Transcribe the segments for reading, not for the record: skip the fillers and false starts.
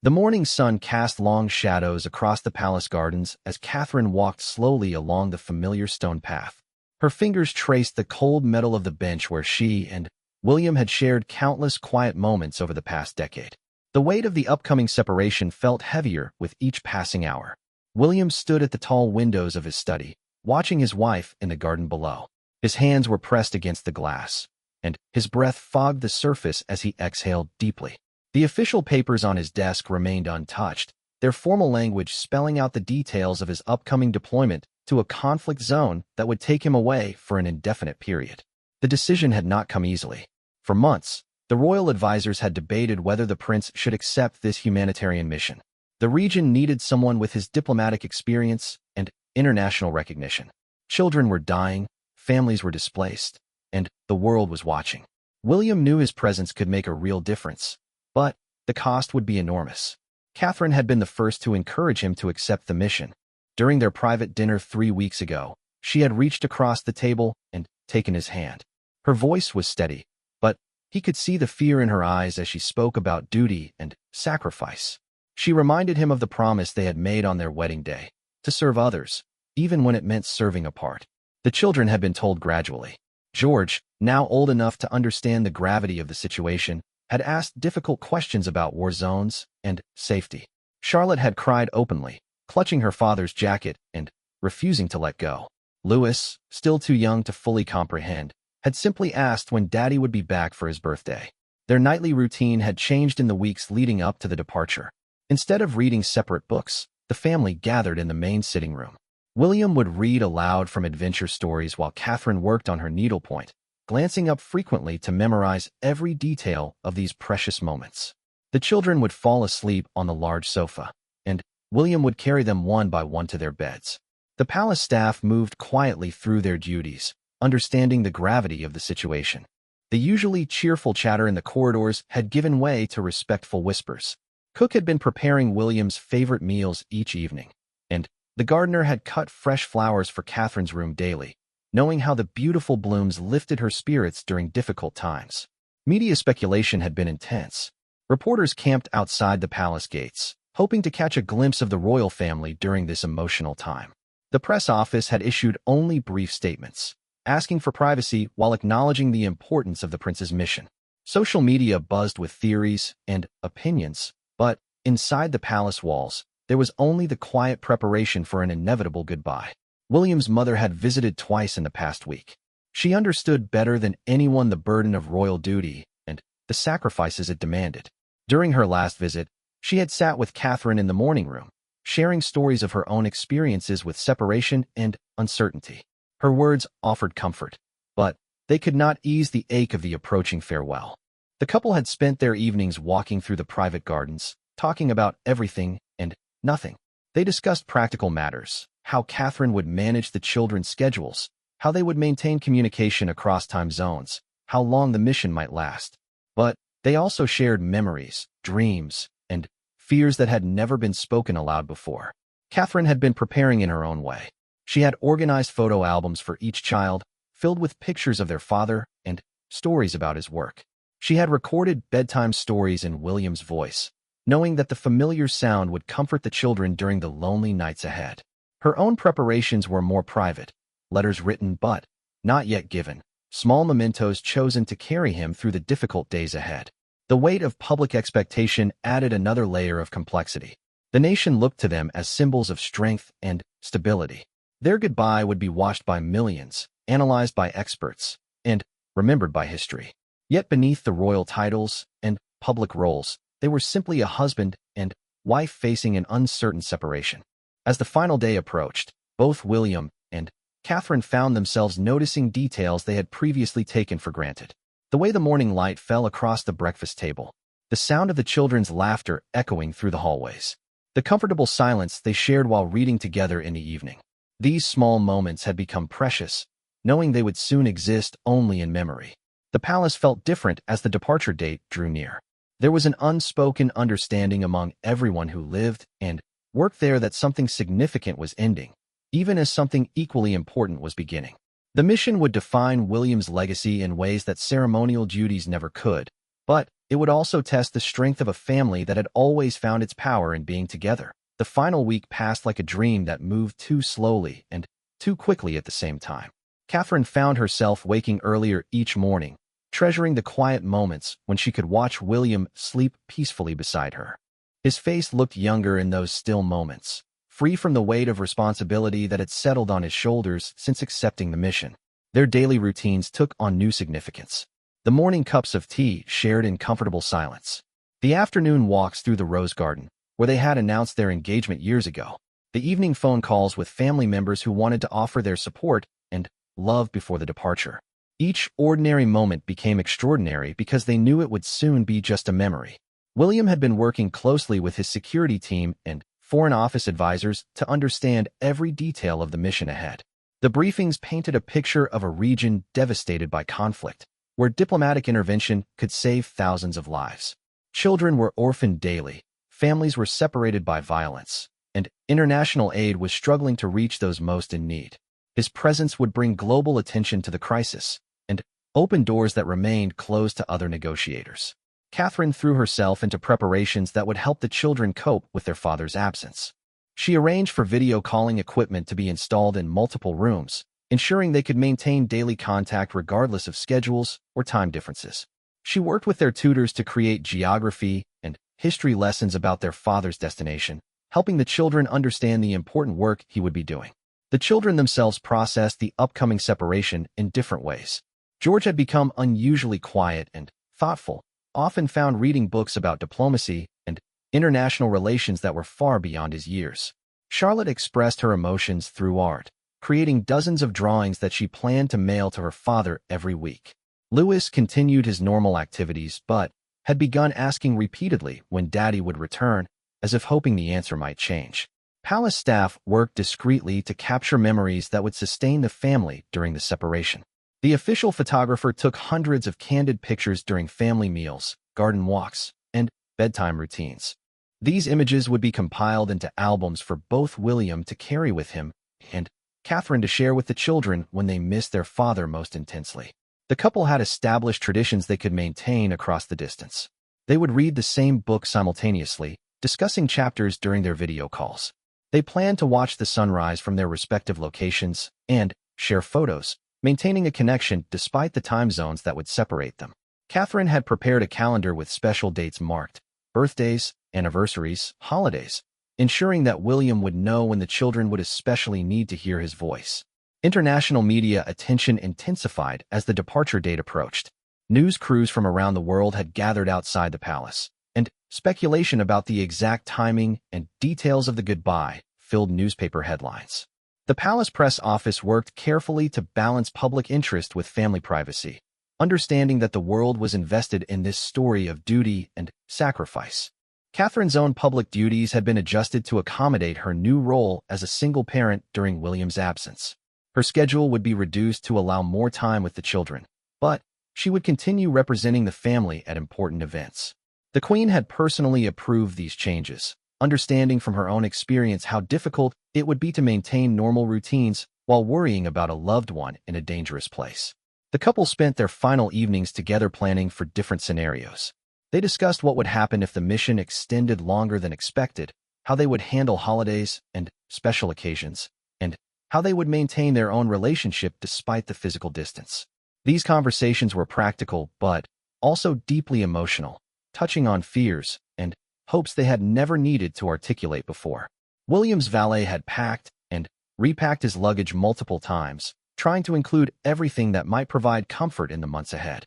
The morning sun cast long shadows across the palace gardens as Catherine walked slowly along the familiar stone path. Her fingers traced the cold metal of the bench where she and William had shared countless quiet moments over the past decade. The weight of the upcoming separation felt heavier with each passing hour. William stood at the tall windows of his study, watching his wife in the garden below. His hands were pressed against the glass, and his breath fogged the surface as he exhaled deeply. The official papers on his desk remained untouched, their formal language spelling out the details of his upcoming deployment to a conflict zone that would take him away for an indefinite period. The decision had not come easily. For months, the royal advisors had debated whether the prince should accept this humanitarian mission. The region needed someone with his diplomatic experience and international recognition. Children were dying, families were displaced, and the world was watching. William knew his presence could make a real difference, but the cost would be enormous. Catherine had been the first to encourage him to accept the mission. During their private dinner 3 weeks ago, she had reached across the table and taken his hand. Her voice was steady, but he could see the fear in her eyes as she spoke about duty and sacrifice. She reminded him of the promise they had made on their wedding day, to serve others, even when it meant serving a part. The children had been told gradually. George, now old enough to understand the gravity of the situation, had asked difficult questions about war zones and safety. Charlotte had cried openly, clutching her father's jacket and refusing to let go. Louis, still too young to fully comprehend, had simply asked when Daddy would be back for his birthday. Their nightly routine had changed in the weeks leading up to the departure. Instead of reading separate books, the family gathered in the main sitting room. William would read aloud from adventure stories while Catherine worked on her needlepoint, glancing up frequently to memorize every detail of these precious moments. The children would fall asleep on the large sofa, and William would carry them one by one to their beds. The palace staff moved quietly through their duties, understanding the gravity of the situation. The usually cheerful chatter in the corridors had given way to respectful whispers. Cook had been preparing William's favorite meals each evening, and the gardener had cut fresh flowers for Catherine's room daily, knowing how the beautiful blooms lifted her spirits during difficult times. Media speculation had been intense. Reporters camped outside the palace gates, hoping to catch a glimpse of the royal family during this emotional time. The press office had issued only brief statements, asking for privacy while acknowledging the importance of the prince's mission. Social media buzzed with theories and opinions, but inside the palace walls, there was only the quiet preparation for an inevitable goodbye. William's mother had visited twice in the past week. She understood better than anyone the burden of royal duty and the sacrifices it demanded. During her last visit, she had sat with Catherine in the morning room, sharing stories of her own experiences with separation and uncertainty. Her words offered comfort, but they could not ease the ache of the approaching farewell. The couple had spent their evenings walking through the private gardens, talking about everything and nothing. They discussed practical matters, how Catherine would manage the children's schedules, how they would maintain communication across time zones, how long the mission might last. But they also shared memories, dreams, and fears that had never been spoken aloud before. Catherine had been preparing in her own way. She had organized photo albums for each child, filled with pictures of their father and stories about his work. She had recorded bedtime stories in William's voice, knowing that the familiar sound would comfort the children during the lonely nights ahead. Her own preparations were more private, letters written but not yet given, small mementos chosen to carry him through the difficult days ahead. The weight of public expectation added another layer of complexity. The nation looked to them as symbols of strength and stability. Their goodbye would be watched by millions, analyzed by experts, and remembered by history. Yet beneath the royal titles and public roles, they were simply a husband and wife facing an uncertain separation. As the final day approached, both William and Catherine found themselves noticing details they had previously taken for granted. The way the morning light fell across the breakfast table, the sound of the children's laughter echoing through the hallways, the comfortable silence they shared while reading together in the evening. These small moments had become precious, knowing they would soon exist only in memory. The palace felt different as the departure date drew near. There was an unspoken understanding among everyone who lived and worked there that something significant was ending, even as something equally important was beginning. The mission would define William's legacy in ways that ceremonial duties never could, But it would also test the strength of a family that had always found its power in being together. The final week passed like a dream that moved too slowly and too quickly at the same time. Catherine found herself waking earlier each morning, treasuring the quiet moments when she could watch William sleep peacefully beside her. His face looked younger in those still moments, free from the weight of responsibility that had settled on his shoulders since accepting the mission. Their daily routines took on new significance. The morning cups of tea shared in comfortable silence. The afternoon walks through the rose garden, where they had announced their engagement years ago. The evening phone calls with family members who wanted to offer their support and love before the departure. Each ordinary moment became extraordinary because they knew it would soon be just a memory. William had been working closely with his security team and Foreign Office advisors to understand every detail of the mission ahead. The briefings painted a picture of a region devastated by conflict, where diplomatic intervention could save thousands of lives. Children were orphaned daily, families were separated by violence, and international aid was struggling to reach those most in need. His presence would bring global attention to the crisis and open doors that remained closed to other negotiators. Catherine threw herself into preparations that would help the children cope with their father's absence. She arranged for video calling equipment to be installed in multiple rooms, ensuring they could maintain daily contact regardless of schedules or time differences. She worked with their tutors to create geography and history lessons about their father's destination, helping the children understand the important work he would be doing. The children themselves processed the upcoming separation in different ways. George had become unusually quiet and thoughtful, often found reading books about diplomacy and international relations that were far beyond his years. Charlotte expressed her emotions through art, creating dozens of drawings that she planned to mail to her father every week. Louis continued his normal activities, but had begun asking repeatedly when Daddy would return, as if hoping the answer might change. Palace staff worked discreetly to capture memories that would sustain the family during the separation. The official photographer took hundreds of candid pictures during family meals, garden walks, and bedtime routines. These images would be compiled into albums for both William to carry with him and Catherine to share with the children when they missed their father most intensely. The couple had established traditions they could maintain across the distance. They would read the same book simultaneously, discussing chapters during their video calls. They planned to watch the sunrise from their respective locations and share photos, maintaining a connection despite the time zones that would separate them. Catherine had prepared a calendar with special dates marked, birthdays, anniversaries, holidays, ensuring that William would know when the children would especially need to hear his voice. International media attention intensified as the departure date approached. News crews from around the world had gathered outside the palace, and speculation about the exact timing and details of the goodbye filled newspaper headlines. The palace press office worked carefully to balance public interest with family privacy, understanding that the world was invested in this story of duty and sacrifice. Catherine's own public duties had been adjusted to accommodate her new role as a single parent during William's absence. Her schedule would be reduced to allow more time with the children, but she would continue representing the family at important events. The Queen had personally approved these changes, understanding from her own experience how difficult it would be to maintain normal routines while worrying about a loved one in a dangerous place. The couple spent their final evenings together planning for different scenarios. They discussed what would happen if the mission extended longer than expected, how they would handle holidays and special occasions, and how they would maintain their own relationship despite the physical distance. These conversations were practical but also deeply emotional, touching on fears and hopes they had never needed to articulate before. William's valet had packed and repacked his luggage multiple times, trying to include everything that might provide comfort in the months ahead.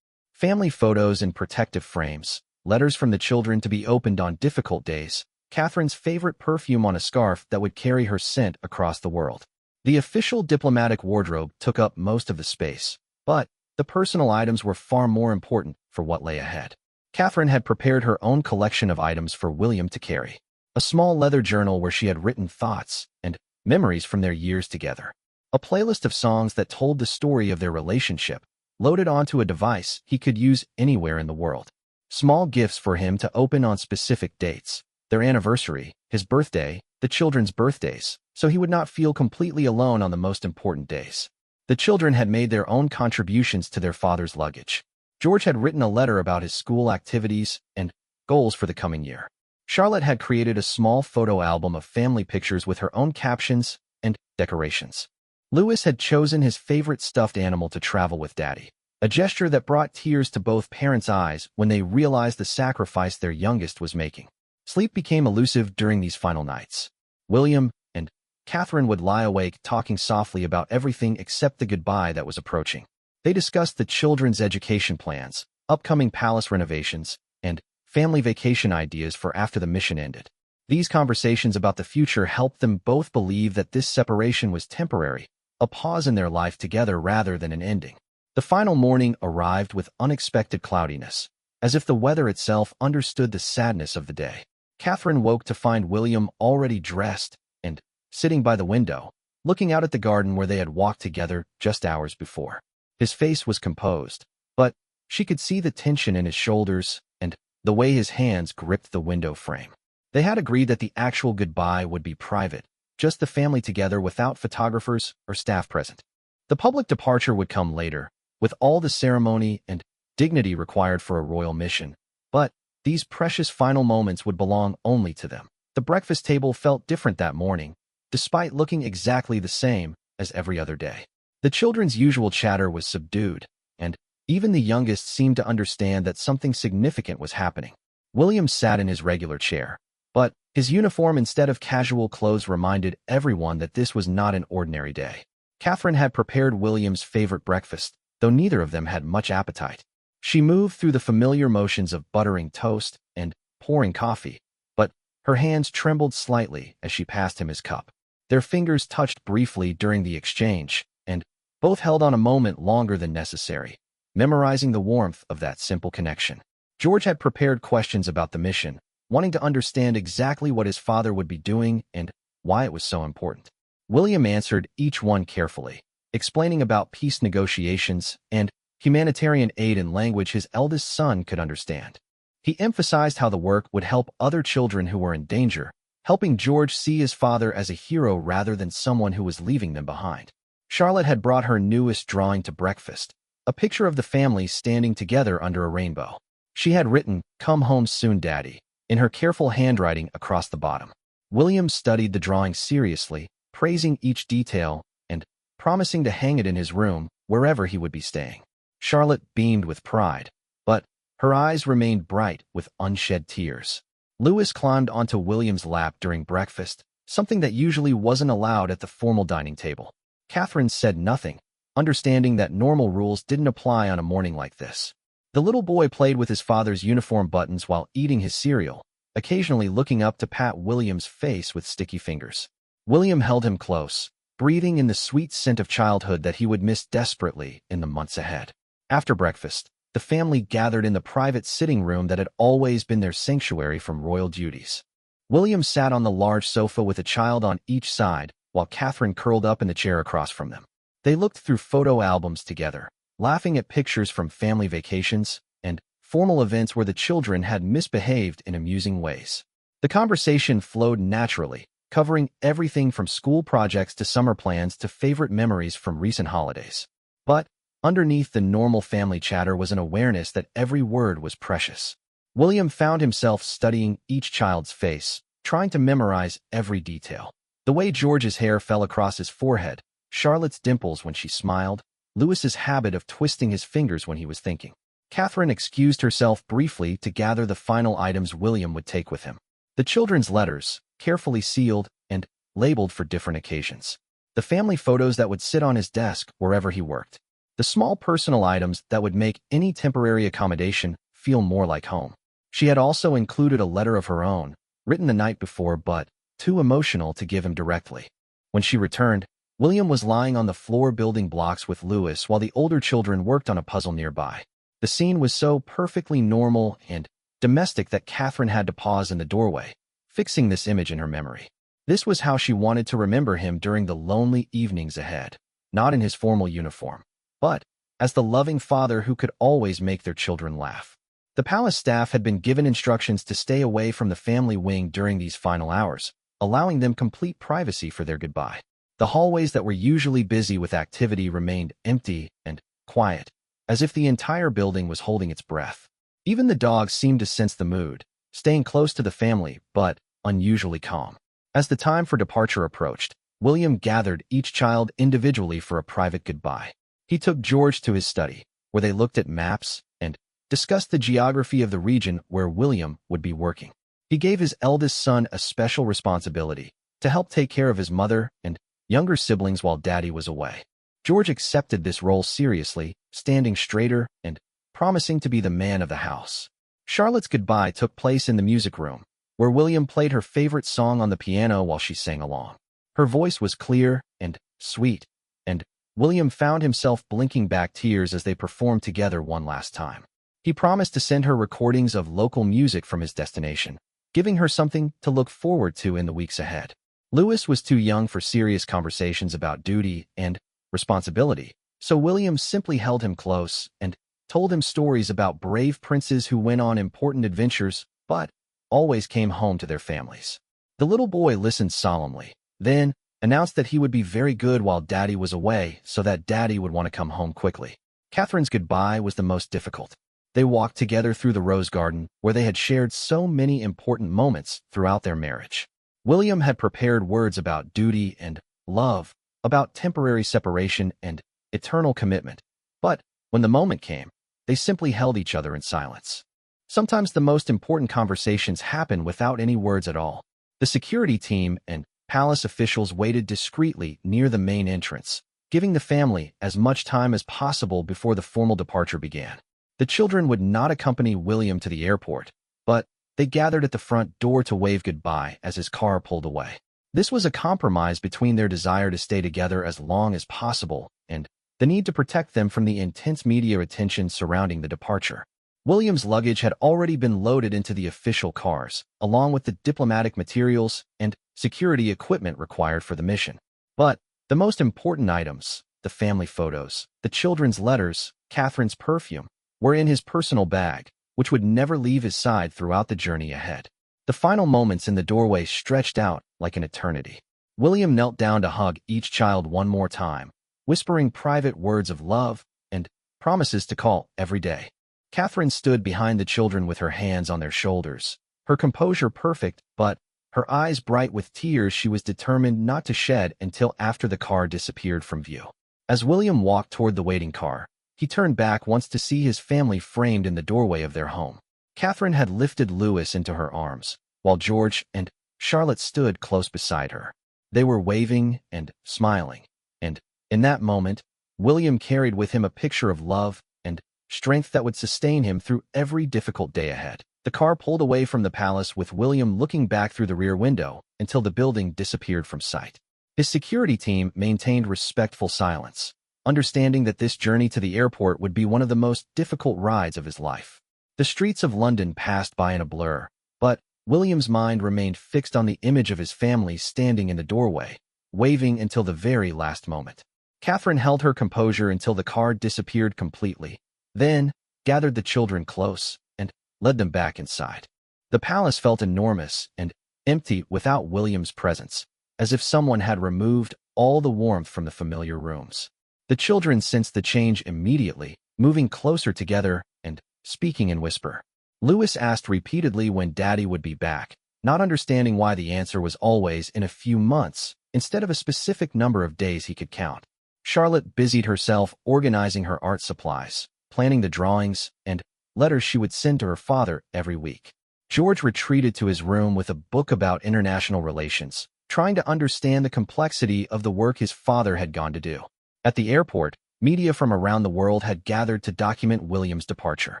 Family photos in protective frames, letters from the children to be opened on difficult days, Catherine's favorite perfume on a scarf that would carry her scent across the world. The official diplomatic wardrobe took up most of the space, but the personal items were far more important for what lay ahead. Catherine had prepared her own collection of items for William to carry. A small leather journal where she had written thoughts and memories from their years together. A playlist of songs that told the story of their relationship, loaded onto a device he could use anywhere in the world. Small gifts for him to open on specific dates, their anniversary, his birthday, the children's birthdays, so he would not feel completely alone on the most important days. The children had made their own contributions to their father's luggage. George had written a letter about his school activities and goals for the coming year. Charlotte had created a small photo album of family pictures with her own captions and decorations. Louis had chosen his favorite stuffed animal to travel with Daddy, a gesture that brought tears to both parents' eyes when they realized the sacrifice their youngest was making. Sleep became elusive during these final nights. William and Catherine would lie awake talking softly about everything except the goodbye that was approaching. They discussed the children's education plans, upcoming palace renovations, and family vacation ideas for after the mission ended. These conversations about the future helped them both believe that this separation was temporary, a pause in their life together rather than an ending. The final morning arrived with unexpected cloudiness, as if the weather itself understood the sadness of the day. Catherine woke to find William already dressed and sitting by the window, looking out at the garden where they had walked together just hours before. His face was composed, but she could see the tension in his shoulders and the way his hands gripped the window frame. They had agreed that the actual goodbye would be private, just the family together without photographers or staff present. The public departure would come later, with all the ceremony and dignity required for a royal mission, but these precious final moments would belong only to them. The breakfast table felt different that morning, despite looking exactly the same as every other day. The children's usual chatter was subdued, and even the youngest seemed to understand that something significant was happening. William sat in his regular chair, but his uniform instead of casual clothes reminded everyone that this was not an ordinary day. Catherine had prepared William's favorite breakfast, though neither of them had much appetite. She moved through the familiar motions of buttering toast and pouring coffee, but her hands trembled slightly as she passed him his cup. Their fingers touched briefly during the exchange, and both held on a moment longer than necessary, memorizing the warmth of that simple connection. George had prepared questions about the mission, wanting to understand exactly what his father would be doing and why it was so important. William answered each one carefully, explaining about peace negotiations and humanitarian aid in language his eldest son could understand. He emphasized how the work would help other children who were in danger, helping George see his father as a hero rather than someone who was leaving them behind. Charlotte had brought her newest drawing to breakfast, a picture of the family standing together under a rainbow. She had written, "Come home soon, Daddy," in her careful handwriting across the bottom. William studied the drawing seriously, praising each detail and promising to hang it in his room wherever he would be staying. Charlotte beamed with pride, but her eyes remained bright with unshed tears. Louis climbed onto William's lap during breakfast, something that usually wasn't allowed at the formal dining table. Catherine said nothing, understanding that normal rules didn't apply on a morning like this. The little boy played with his father's uniform buttons while eating his cereal, occasionally looking up to pat William's face with sticky fingers. William held him close, breathing in the sweet scent of childhood that he would miss desperately in the months ahead. After breakfast, the family gathered in the private sitting room that had always been their sanctuary from royal duties. William sat on the large sofa with a child on each side, while Catherine curled up in the chair across from them. They looked through photo albums together, laughing at pictures from family vacations and formal events where the children had misbehaved in amusing ways. The conversation flowed naturally, covering everything from school projects to summer plans to favorite memories from recent holidays. But underneath the normal family chatter was an awareness that every word was precious. William found himself studying each child's face, trying to memorize every detail. The way George's hair fell across his forehead, Charlotte's dimples when she smiled, Louis's habit of twisting his fingers when he was thinking. Catherine excused herself briefly to gather the final items William would take with him. The children's letters, carefully sealed and labeled for different occasions. The family photos that would sit on his desk wherever he worked. The small personal items that would make any temporary accommodation feel more like home. She had also included a letter of her own, written the night before but too emotional to give him directly. When she returned, William was lying on the floor building blocks with Louis while the older children worked on a puzzle nearby. The scene was so perfectly normal and domestic that Catherine had to pause in the doorway, fixing this image in her memory. This was how she wanted to remember him during the lonely evenings ahead, not in his formal uniform, but as the loving father who could always make their children laugh. The palace staff had been given instructions to stay away from the family wing during these final hours, allowing them complete privacy for their goodbye. The hallways that were usually busy with activity remained empty and quiet, as if the entire building was holding its breath. Even the dogs seemed to sense the mood, staying close to the family, but unusually calm. As the time for departure approached, William gathered each child individually for a private goodbye. He took George to his study, where they looked at maps and discussed the geography of the region where William would be working. He gave his eldest son a special responsibility to help take care of his mother and younger siblings while Daddy was away. George accepted this role seriously, standing straighter and promising to be the man of the house. Charlotte's goodbye took place in the music room, where William played her favorite song on the piano while she sang along. Her voice was clear and sweet, and William found himself blinking back tears as they performed together one last time. He promised to send her recordings of local music from his destination, giving her something to look forward to in the weeks ahead. Louis was too young for serious conversations about duty and responsibility, so William simply held him close and told him stories about brave princes who went on important adventures but always came home to their families. The little boy listened solemnly, then announced that he would be very good while Daddy was away so that Daddy would want to come home quickly. Catherine's goodbye was the most difficult. They walked together through the rose garden where they had shared so many important moments throughout their marriage. William had prepared words about duty and love, about temporary separation and eternal commitment. But when the moment came, they simply held each other in silence. Sometimes the most important conversations happen without any words at all. The security team and palace officials waited discreetly near the main entrance, giving the family as much time as possible before the formal departure began. The children would not accompany William to the airport, but they gathered at the front door to wave goodbye as his car pulled away. This was a compromise between their desire to stay together as long as possible and the need to protect them from the intense media attention surrounding the departure. William's luggage had already been loaded into the official cars, along with the diplomatic materials and security equipment required for the mission. But the most important items, the family photos, the children's letters, Catherine's perfume, were in his personal bag, which would never leave his side throughout the journey ahead. The final moments in the doorway stretched out like an eternity. William knelt down to hug each child one more time, whispering private words of love and promises to call every day. Catherine stood behind the children with her hands on their shoulders, her composure perfect, but her eyes bright with tears she was determined not to shed until after the car disappeared from view. As William walked toward the waiting car, he turned back once to see his family framed in the doorway of their home. Catherine had lifted Louis into her arms, while George and Charlotte stood close beside her. They were waving and smiling, and in that moment, William carried with him a picture of love and strength that would sustain him through every difficult day ahead. The car pulled away from the palace with William looking back through the rear window until the building disappeared from sight. His security team maintained respectful silence, understanding that this journey to the airport would be one of the most difficult rides of his life. The streets of London passed by in a blur, but William's mind remained fixed on the image of his family standing in the doorway, waving until the very last moment. Catherine held her composure until the car disappeared completely, then gathered the children close and led them back inside. The palace felt enormous and empty without William's presence, as if someone had removed all the warmth from the familiar rooms. The children sensed the change immediately, moving closer together and speaking in whisper. Louis asked repeatedly when Daddy would be back, not understanding why the answer was always in a few months instead of a specific number of days he could count. Charlotte busied herself organizing her art supplies, planning the drawings and letters she would send to her father every week. George retreated to his room with a book about international relations, trying to understand the complexity of the work his father had gone to do. At the airport, media from around the world had gathered to document William's departure.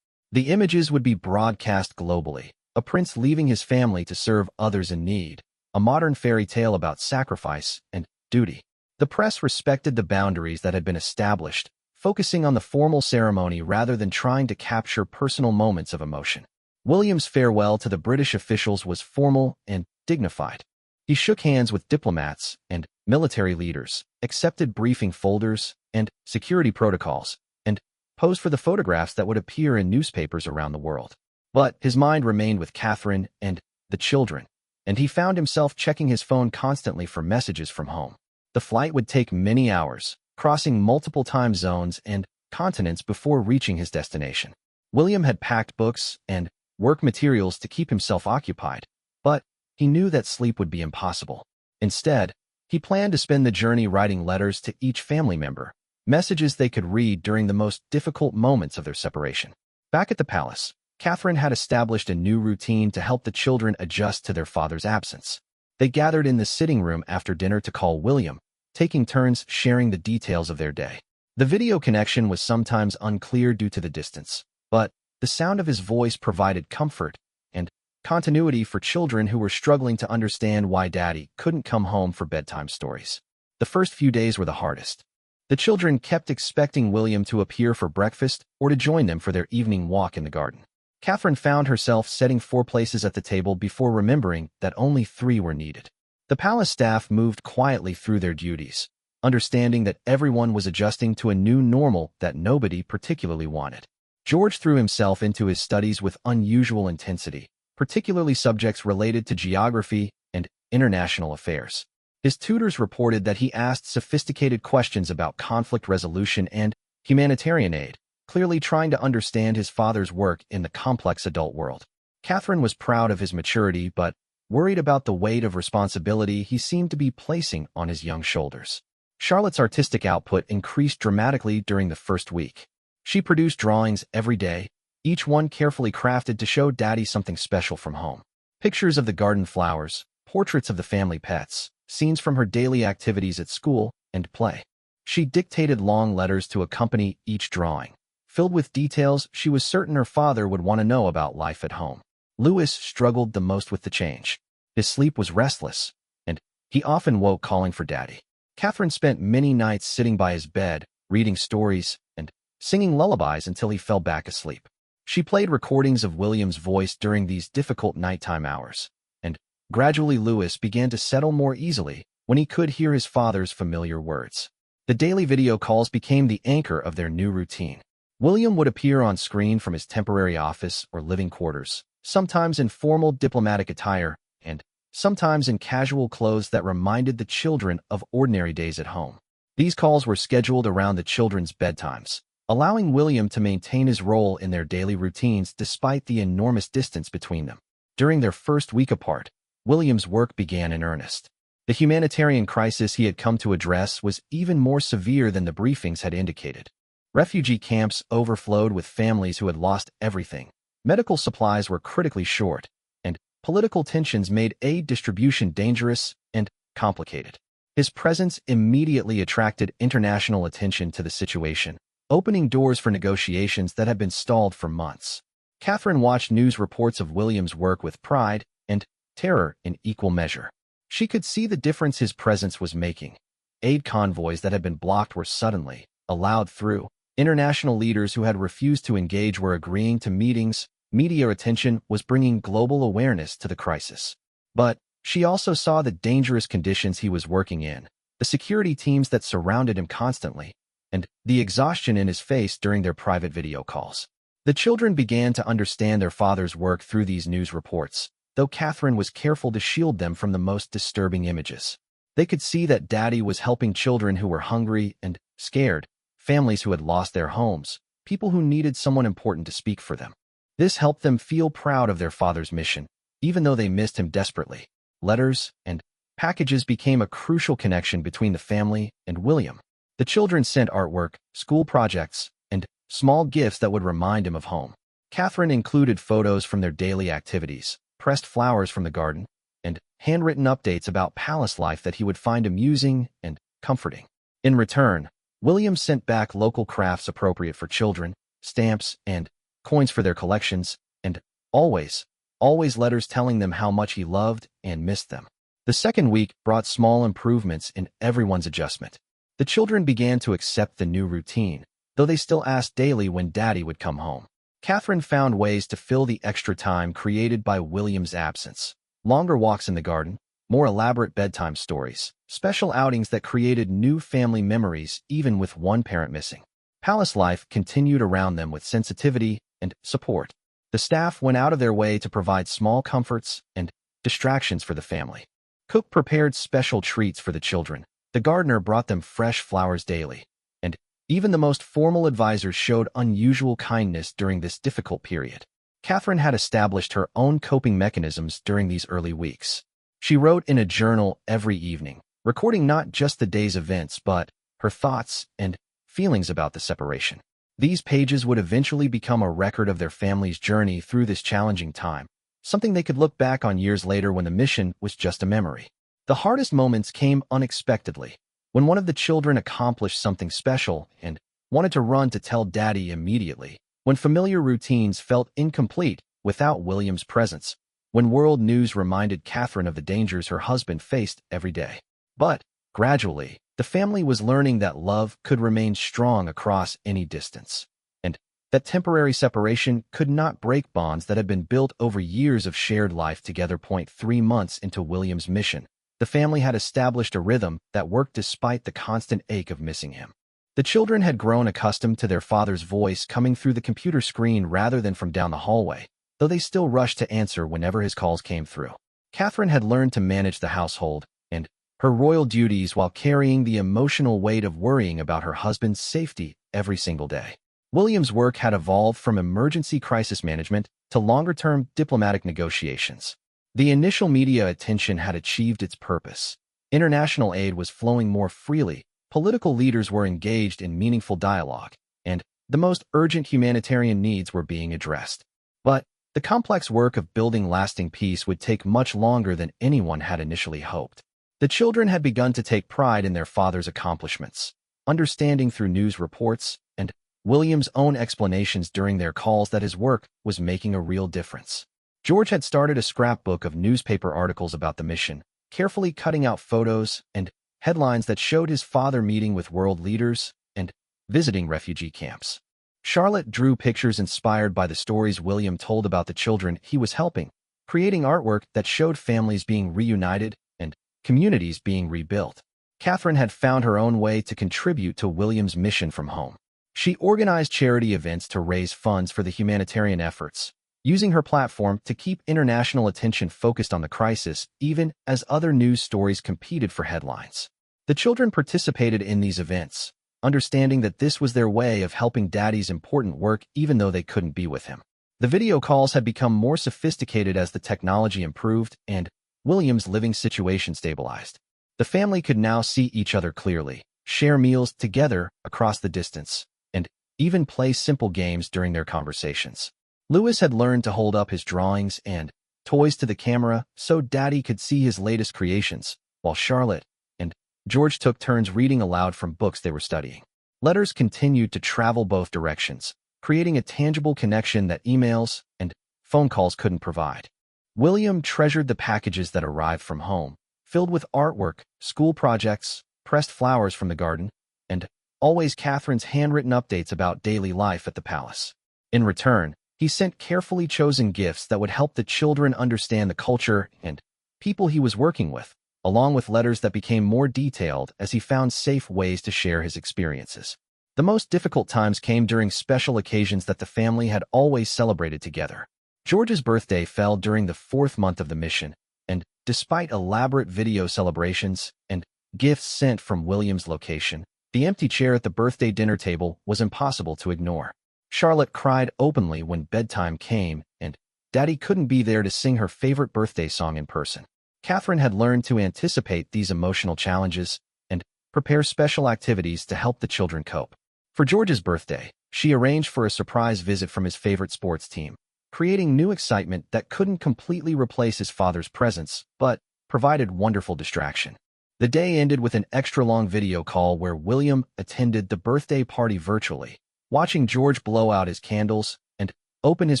The images would be broadcast globally, a prince leaving his family to serve others in need, a modern fairy tale about sacrifice and duty. The press respected the boundaries that had been established, focusing on the formal ceremony rather than trying to capture personal moments of emotion. William's farewell to the British officials was formal and dignified. He shook hands with diplomats and military leaders, accepted briefing folders and security protocols, and posed for the photographs that would appear in newspapers around the world. But his mind remained with Catherine and the children, and he found himself checking his phone constantly for messages from home. The flight would take many hours, crossing multiple time zones and continents before reaching his destination. William had packed books and work materials to keep himself occupied, but he knew that sleep would be impossible. Instead, he planned to spend the journey writing letters to each family member, messages they could read during the most difficult moments of their separation. Back at the palace, Catherine had established a new routine to help the children adjust to their father's absence. They gathered in the sitting room after dinner to call William, taking turns sharing the details of their day. The video connection was sometimes unclear due to the distance, but the sound of his voice provided comfort and continuity for children who were struggling to understand why Daddy couldn't come home for bedtime stories. The first few days were the hardest. The children kept expecting William to appear for breakfast or to join them for their evening walk in the garden. Catherine found herself setting 4 places at the table before remembering that only 3 were needed. The palace staff moved quietly through their duties, understanding that everyone was adjusting to a new normal that nobody particularly wanted. George threw himself into his studies with unusual intensity, particularly subjects related to geography and international affairs. His tutors reported that he asked sophisticated questions about conflict resolution and humanitarian aid, clearly trying to understand his father's work in the complex adult world. Catherine was proud of his maturity but worried about the weight of responsibility he seemed to be placing on his young shoulders. Charlotte's artistic output increased dramatically during the first week. She produced drawings every day, each one carefully crafted to show Daddy something special from home. Pictures of the garden flowers, portraits of the family pets, scenes from her daily activities at school and play. She dictated long letters to accompany each drawing, filled with details she was certain her father would want to know about life at home. Louis struggled the most with the change. His sleep was restless, and he often woke calling for Daddy. Catherine spent many nights sitting by his bed, reading stories and singing lullabies until he fell back asleep. She played recordings of William's voice during these difficult nighttime hours, and gradually Louis began to settle more easily when he could hear his father's familiar words. The daily video calls became the anchor of their new routine. William would appear on screen from his temporary office or living quarters, sometimes in formal diplomatic attire and sometimes in casual clothes that reminded the children of ordinary days at home. These calls were scheduled around the children's bedtimes, allowing William to maintain his role in their daily routines despite the enormous distance between them. During their first week apart, William's work began in earnest. The humanitarian crisis he had come to address was even more severe than the briefings had indicated. Refugee camps overflowed with families who had lost everything. Medical supplies were critically short, and political tensions made aid distribution dangerous and complicated. His presence immediately attracted international attention to the situation, opening doors for negotiations that had been stalled for months. Catherine watched news reports of William's work with pride and terror in equal measure. She could see the difference his presence was making. Aid convoys that had been blocked were suddenly allowed through. International leaders who had refused to engage were agreeing to meetings. Media attention was bringing global awareness to the crisis. But she also saw the dangerous conditions he was working in, the security teams that surrounded him constantly, and the exhaustion in his face during their private video calls. The children began to understand their father's work through these news reports, though Catherine was careful to shield them from the most disturbing images. They could see that Daddy was helping children who were hungry and scared, families who had lost their homes, people who needed someone important to speak for them. This helped them feel proud of their father's mission, even though they missed him desperately. Letters and packages became a crucial connection between the family and William. The children sent artwork, school projects, and small gifts that would remind him of home. Catherine included photos from their daily activities, pressed flowers from the garden, and handwritten updates about palace life that he would find amusing and comforting. In return, William sent back local crafts appropriate for children, stamps, and coins for their collections, and always letters telling them how much he loved and missed them. The second week brought small improvements in everyone's adjustment. The children began to accept the new routine, though they still asked daily when Daddy would come home. Catherine found ways to fill the extra time created by William's absence. Longer walks in the garden, more elaborate bedtime stories, special outings that created new family memories even with one parent missing. Palace life continued around them with sensitivity and support. The staff went out of their way to provide small comforts and distractions for the family. Cook prepared special treats for the children. The gardener brought them fresh flowers daily, and Even the most formal advisors showed unusual kindness during this difficult period. Catherine had established her own coping mechanisms during these early weeks. She wrote in a journal every evening, recording not just the day's events but her thoughts and feelings about the separation. These pages would eventually become a record of their family's journey through this challenging time, something they could look back on years later when the mission was just a memory. The hardest moments came unexpectedly, when one of the children accomplished something special and wanted to run to tell Daddy immediately, when familiar routines felt incomplete without William's presence, when world news reminded Catherine of the dangers her husband faced every day. But, gradually, the family was learning that love could remain strong across any distance, and that temporary separation could not break bonds that had been built over years of shared life together. 3 months into William's mission, the family had established a rhythm that worked despite the constant ache of missing him. The children had grown accustomed to their father's voice coming through the computer screen rather than from down the hallway, though they still rushed to answer whenever his calls came through. Catherine had learned to manage the household and her royal duties while carrying the emotional weight of worrying about her husband's safety every single day. William's work had evolved from emergency crisis management to longer-term diplomatic negotiations. The initial media attention had achieved its purpose. International aid was flowing more freely, political leaders were engaged in meaningful dialogue, and the most urgent humanitarian needs were being addressed. But the complex work of building lasting peace would take much longer than anyone had initially hoped. The children had begun to take pride in their father's accomplishments, understanding through news reports and William's own explanations during their calls that his work was making a real difference. George had started a scrapbook of newspaper articles about the mission, carefully cutting out photos and headlines that showed his father meeting with world leaders and visiting refugee camps. Charlotte drew pictures inspired by the stories William told about the children he was helping, creating artwork that showed families being reunited and communities being rebuilt. Catherine had found her own way to contribute to William's mission from home. She organized charity events to raise funds for the humanitarian efforts, using her platform to keep international attention focused on the crisis, even as other news stories competed for headlines. The children participated in these events, understanding that this was their way of helping Daddy's important work even though they couldn't be with him. The video calls had become more sophisticated as the technology improved and William's living situation stabilized. The family could now see each other clearly, share meals together across the distance, and even play simple games during their conversations. Louis had learned to hold up his drawings and toys to the camera so Daddy could see his latest creations, while Charlotte and George took turns reading aloud from books they were studying. Letters continued to travel both directions, creating a tangible connection that emails and phone calls couldn't provide. William treasured the packages that arrived from home, filled with artwork, school projects, pressed flowers from the garden, and always Catherine's handwritten updates about daily life at the palace. In return, he sent carefully chosen gifts that would help the children understand the culture and people he was working with, along with letters that became more detailed as he found safe ways to share his experiences. The most difficult times came during special occasions that the family had always celebrated together. George's birthday fell during the 4th month of the mission, and despite elaborate video celebrations and gifts sent from William's location, the empty chair at the birthday dinner table was impossible to ignore. Charlotte cried openly when bedtime came, and Daddy couldn't be there to sing her favorite birthday song in person. Catherine had learned to anticipate these emotional challenges and prepare special activities to help the children cope. For George's birthday, she arranged for a surprise visit from his favorite sports team, creating new excitement that couldn't completely replace his father's presence, but provided wonderful distraction. The day ended with an extra-long video call where William attended the birthday party virtually, watching George blow out his candles and open his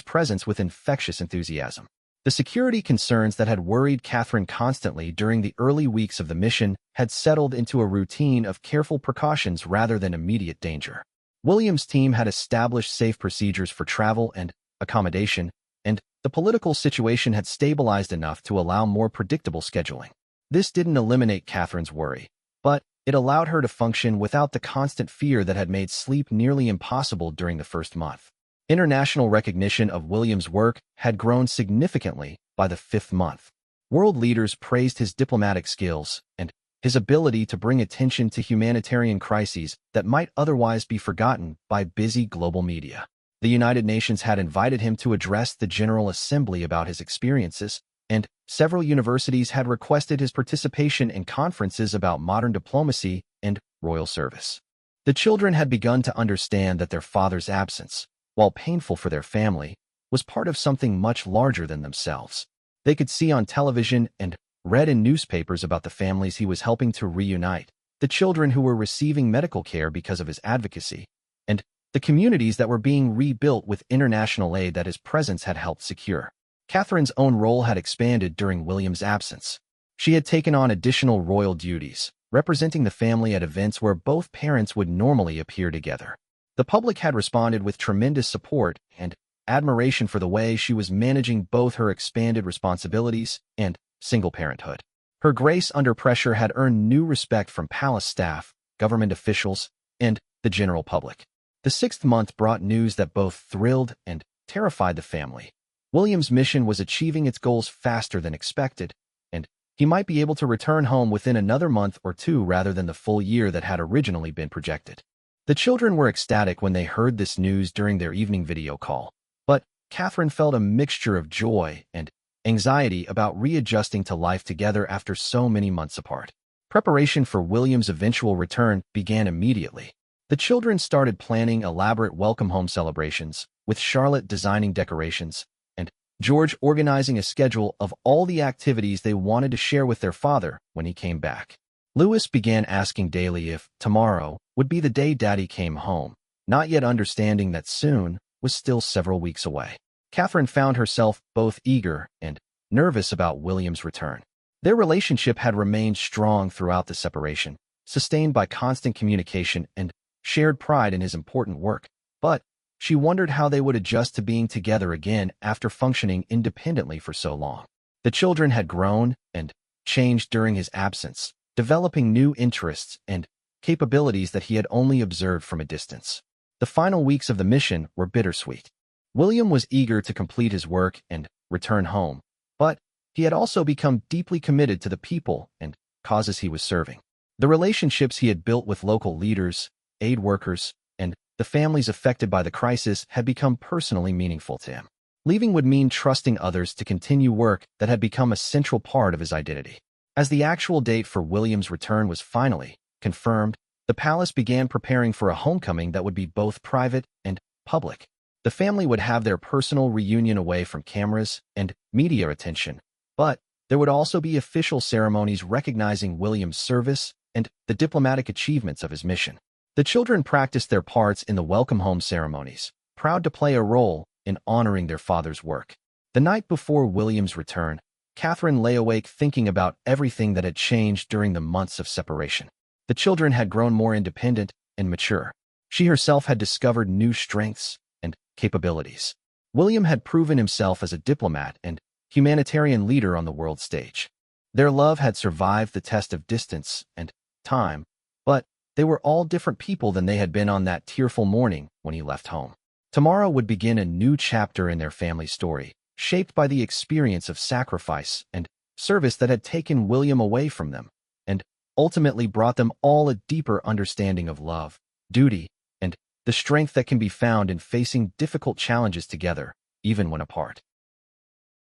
presents with infectious enthusiasm. The security concerns that had worried Catherine constantly during the early weeks of the mission had settled into a routine of careful precautions rather than immediate danger. William's team had established safe procedures for travel and accommodation, and the political situation had stabilized enough to allow more predictable scheduling. This didn't eliminate Catherine's worry, but it allowed her to function without the constant fear that had made sleep nearly impossible during the first month. International recognition of William's work had grown significantly by the 5th month. World leaders praised his diplomatic skills and his ability to bring attention to humanitarian crises that might otherwise be forgotten by busy global media. The United Nations had invited him to address the General Assembly about his experiences, and several universities had requested his participation in conferences about modern diplomacy and royal service. The children had begun to understand that their father's absence, while painful for their family, was part of something much larger than themselves. They could see on television and read in newspapers about the families he was helping to reunite, the children who were receiving medical care because of his advocacy, and the communities that were being rebuilt with international aid that his presence had helped secure. Catherine's own role had expanded during William's absence. She had taken on additional royal duties, representing the family at events where both parents would normally appear together. The public had responded with tremendous support and admiration for the way she was managing both her expanded responsibilities and single parenthood. Her grace under pressure had earned new respect from palace staff, government officials, and the general public. The 6th month brought news that both thrilled and terrified the family. William's mission was achieving its goals faster than expected, and he might be able to return home within another month or two rather than the full year that had originally been projected. The children were ecstatic when they heard this news during their evening video call, but Catherine felt a mixture of joy and anxiety about readjusting to life together after so many months apart. Preparation for William's eventual return began immediately. The children started planning elaborate welcome home celebrations, with Charlotte designing decorations, and George organizing a schedule of all the activities they wanted to share with their father when he came back. Louis began asking daily if tomorrow would be the day Daddy came home, not yet understanding that soon was still several weeks away. Catherine found herself both eager and nervous about William's return. Their relationship had remained strong throughout the separation, sustained by constant communication and shared pride in his important work, but she wondered how they would adjust to being together again after functioning independently for so long. The children had grown and changed during his absence, developing new interests and capabilities that he had only observed from a distance. The final weeks of the mission were bittersweet. William was eager to complete his work and return home, but he had also become deeply committed to the people and causes he was serving. The relationships he had built with local leaders, aid workers, and the families affected by the crisis had become personally meaningful to him. Leaving would mean trusting others to continue work that had become a central part of his identity. As the actual date for William's return was finally confirmed, the palace began preparing for a homecoming that would be both private and public. The family would have their personal reunion away from cameras and media attention, but there would also be official ceremonies recognizing William's service and the diplomatic achievements of his mission. The children practiced their parts in the welcome home ceremonies, proud to play a role in honoring their father's work. The night before William's return, Catherine lay awake thinking about everything that had changed during the months of separation. The children had grown more independent and mature. She herself had discovered new strengths and capabilities. William had proven himself as a diplomat and humanitarian leader on the world stage. Their love had survived the test of distance and time, but they were all different people than they had been on that tearful morning when he left home. Tomorrow would begin a new chapter in their family story, shaped by the experience of sacrifice and service that had taken William away from them, and ultimately brought them all a deeper understanding of love, duty, and the strength that can be found in facing difficult challenges together, even when apart.